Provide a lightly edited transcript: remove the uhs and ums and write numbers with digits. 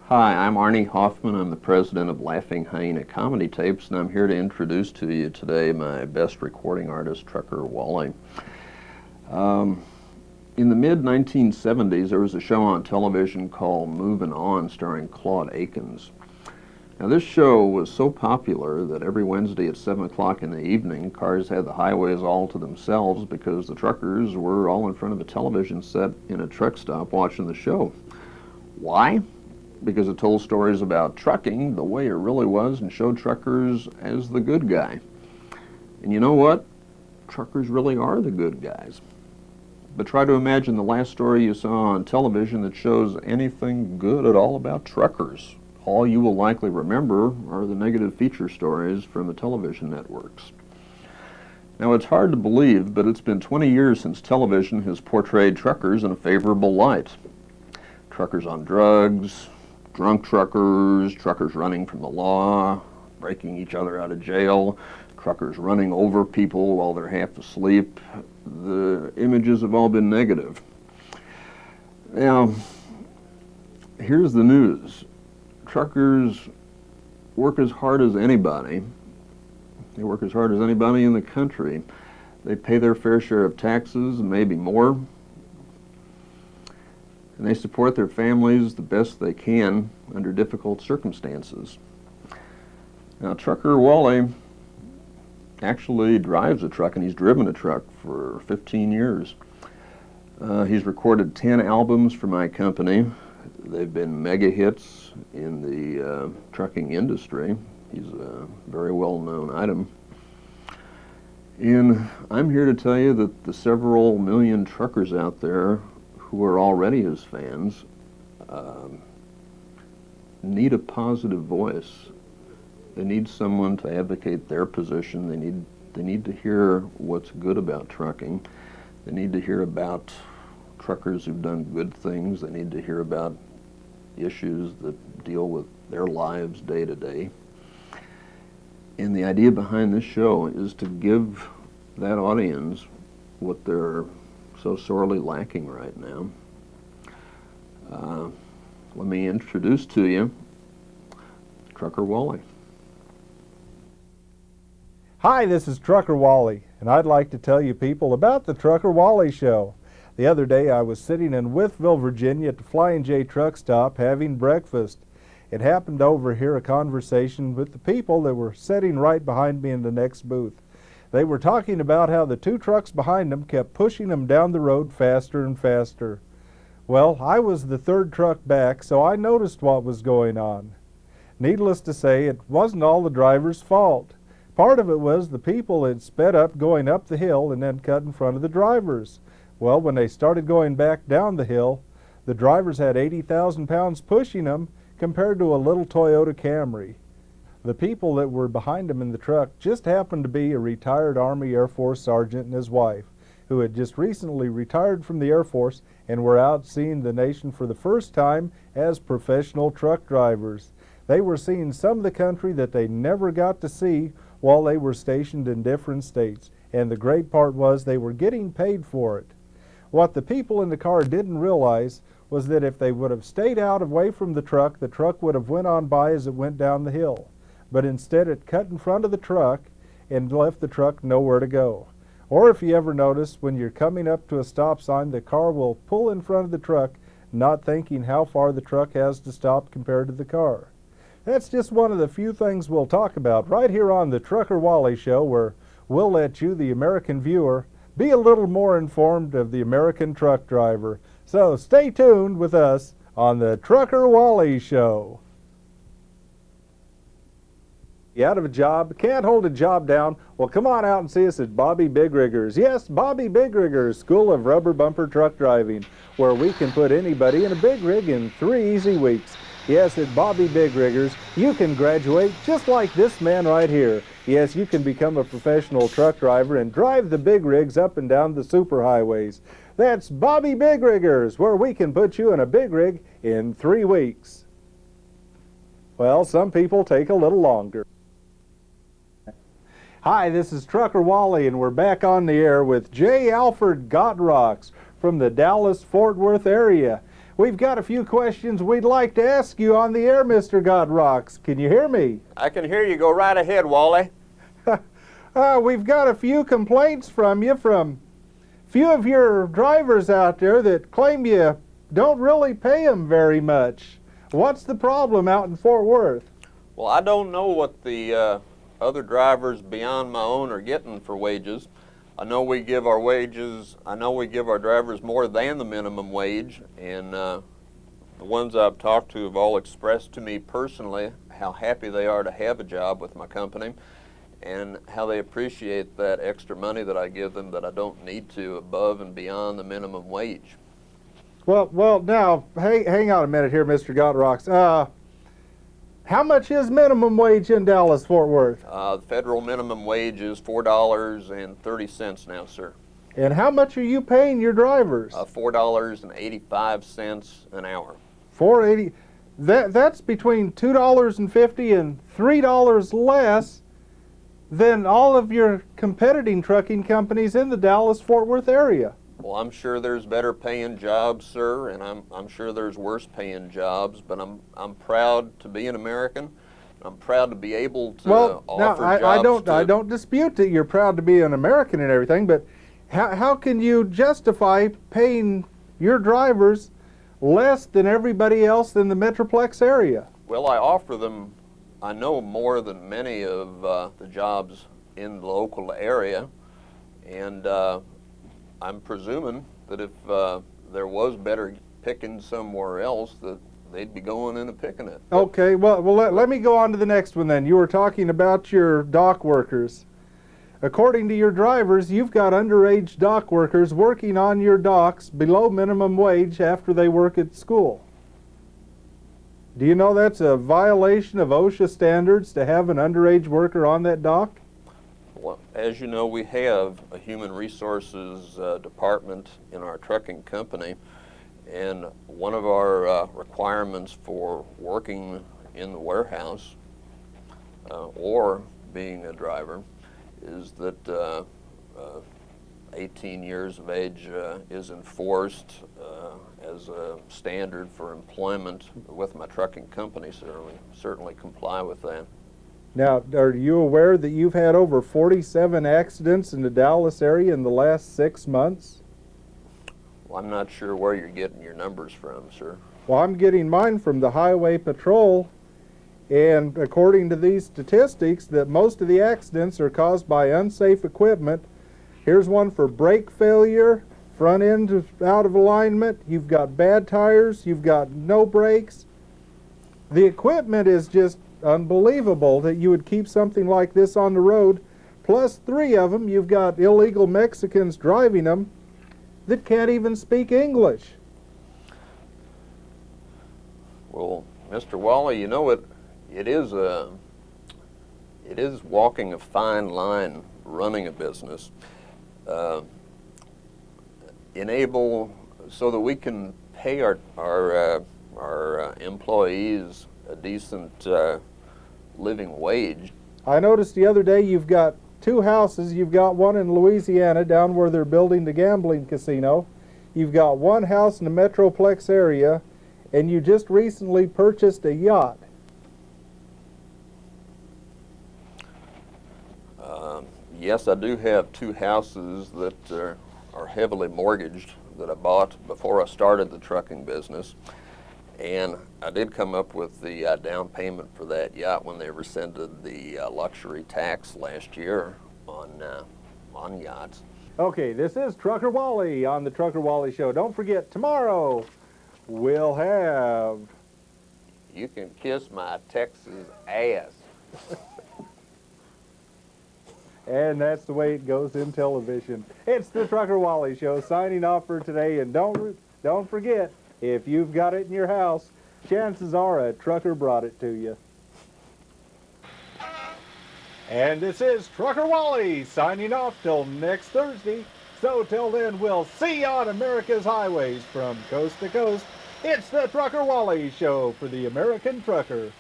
Hi, I'm Arnie Hoffman. I'm the president of Laughing Hyena Comedy Tapes, and I'm here to introduce to you today my best recording artist, Trucker Wally. In the mid-1970s, there was a show on television called Moving On, starring Claude Akins. Now, this show was so popular that every Wednesday at 7 o'clock in the evening, cars had the highways all to themselves because the truckers were all in front of a television set in a truck stop watching the show. Why? Because it told stories about trucking the way it really was and showed truckers as the good guy. And you know what? Truckers really are the good guys. But try to imagine the last story you saw on television that shows anything good at all about truckers. All you will likely remember are the negative feature stories from the television networks. Now, it's hard to believe, but it's been 20 years since television has portrayed truckers in a favorable light. Truckers on drugs, drunk truckers, truckers running from the law, breaking each other out of jail, truckers running over people while they're half asleep. The images have all been negative. Now, here's the news. Truckers work as hard as anybody. They work as hard as anybody in the country. They pay their fair share of taxes, maybe more. And they support their families the best they can under difficult circumstances. Now, Trucker Wally actually drives a truck, and he's driven a truck for 15 years. He's recorded 10 albums for my company. They've been mega hits in the trucking industry. He's a very well-known item. And I'm here to tell you that the several million truckers out there who are already his fans need a positive voice. They need someone to advocate their position. They need to hear what's good about trucking. They need to hear about truckers who've done good things. They need to hear about issues that deal with their lives day to day. And the idea behind this show is to give that audience what they're so sorely lacking right now. Let me introduce to you Trucker Wally. Hi, this is Trucker Wally, and I'd like to tell you people about the Trucker Wally Show. The other day I was sitting in Wytheville, Virginia at the Flying J truck stop having breakfast. It happened to overhear a conversation with the people that were sitting right behind me in the next booth. They were talking about how the two trucks behind them kept pushing them down the road faster and faster. Well, I was the third truck back, so I noticed what was going on. Needless to say, it wasn't all the driver's fault. Part of it was the people had sped up going up the hill and then cut in front of the drivers. Well, when they started going back down the hill, the drivers had 80,000 pounds pushing them compared to a little Toyota Camry. The people that were behind him in the truck just happened to be a retired Army Air Force sergeant and his wife, who had just recently retired from the Air Force and were out seeing the nation for the first time as professional truck drivers. They were seeing some of the country that they never got to see while they were stationed in different states, and the great part was they were getting paid for it. What the people in the car didn't realize was that if they would have stayed out away from the truck would have went on by as it went down the hill. But instead it cut in front of the truck and left the truck nowhere to go. Or if you ever notice, when you're coming up to a stop sign, the car will pull in front of the truck, not thinking how far the truck has to stop compared to the car. That's just one of the few things we'll talk about right here on the Trucker Wally Show, where we'll let you, the American viewer, be a little more informed of the American truck driver. So stay tuned with us on the Trucker Wally Show. You out of a job, can't hold a job down? Well, come on out and see us at Bobby Big Riggers. Yes, Bobby Big Riggers, School of Rubber Bumper Truck Driving, where we can put anybody in a big rig in 3 easy weeks. Yes, at Bobby Big Riggers, you can graduate just like this man right here. Yes, you can become a professional truck driver and drive the big rigs up and down the superhighways. That's Bobby Big Riggers, where we can put you in a big rig in 3 weeks. Well, some people take a little longer. Hi, this is Trucker Wally, and we're back on the air with J. Alfred Gottrocks from the Dallas-Fort Worth area. We've got a few questions we'd like to ask you on the air, Mr. God Rocks. Can you hear me? I can hear you. Go right ahead, Wally. We've got a few complaints from you from a few of your drivers out there that claim you don't really pay them very much. What's the problem out in Fort Worth? Well, I don't know what the other drivers beyond my own are getting for wages. I know we give our drivers more than the minimum wage, and the ones I've talked to have all expressed to me personally how happy they are to have a job with my company and how they appreciate that extra money that I give them that I don't need to above and beyond the minimum wage. Well, now, hang on a minute here, Mr. Godrocks. How much is minimum wage in Dallas, Fort Worth? The federal minimum wage is $4.30 now, sir. And how much are you paying your drivers? $4.85 an hour. $4.80. That's between $2.50 and $3 less than all of your competing trucking companies in the Dallas-Fort Worth area. Well, I'm sure there's better paying jobs, sir, and I'm sure there's worse paying jobs, but I'm proud to be an American. I'm proud to be able to offer jobs. I don't dispute that you're proud to be an American and everything, but how can you justify paying your drivers less than everybody else in the Metroplex area? Well, I offer them, I know more than many of the jobs in the local area, and I'm presuming that if there was better picking somewhere else, that they'd be going in and picking it. Okay, well let me go on to the next one then. You were talking about your dock workers. According to your drivers, you've got underage dock workers working on your docks below minimum wage after they work at school. Do you know that's a violation of OSHA standards to have an underage worker on that dock? Well, as you know, we have a human resources department in our trucking company, and one of our requirements for working in the warehouse or being a driver is that 18 years of age is enforced as a standard for employment with my trucking company, so we certainly comply with that. Now, are you aware that you've had over 47 accidents in the Dallas area in the last 6 months? Well, I'm not sure where you're getting your numbers from, sir. Well, I'm getting mine from the Highway Patrol, and according to these statistics, that most of the accidents are caused by unsafe equipment. Here's one for brake failure, front end out of alignment, you've got bad tires, you've got no brakes. The equipment is just unbelievable that you would keep something like this on the road. Plus 3 of them, you've got illegal Mexicans driving them that can't even speak English. Well, Mr. Wally, you know it is walking a fine line running a business. Enable so that we can pay our employees a decent living wage. I noticed the other day you've got 2 houses. You've got one in Louisiana down where they're building the gambling casino. You've got 1 house in the Metroplex area, and you just recently purchased a yacht. Yes, I do have 2 houses that are heavily mortgaged that I bought before I started the trucking business. And I did come up with the down payment for that yacht when they rescinded the luxury tax last year on yachts. Okay, this is Trucker Wally on the Trucker Wally Show. Don't forget, tomorrow we'll have... You can kiss my Texas ass. And that's the way it goes in television. It's the Trucker Wally Show signing off for today. And don't forget, if you've got it in your house, chances are a trucker brought it to you. And this is Trucker Wally signing off till next Thursday. So till then, we'll see you on America's highways from coast to coast. It's the Trucker Wally Show for the American trucker.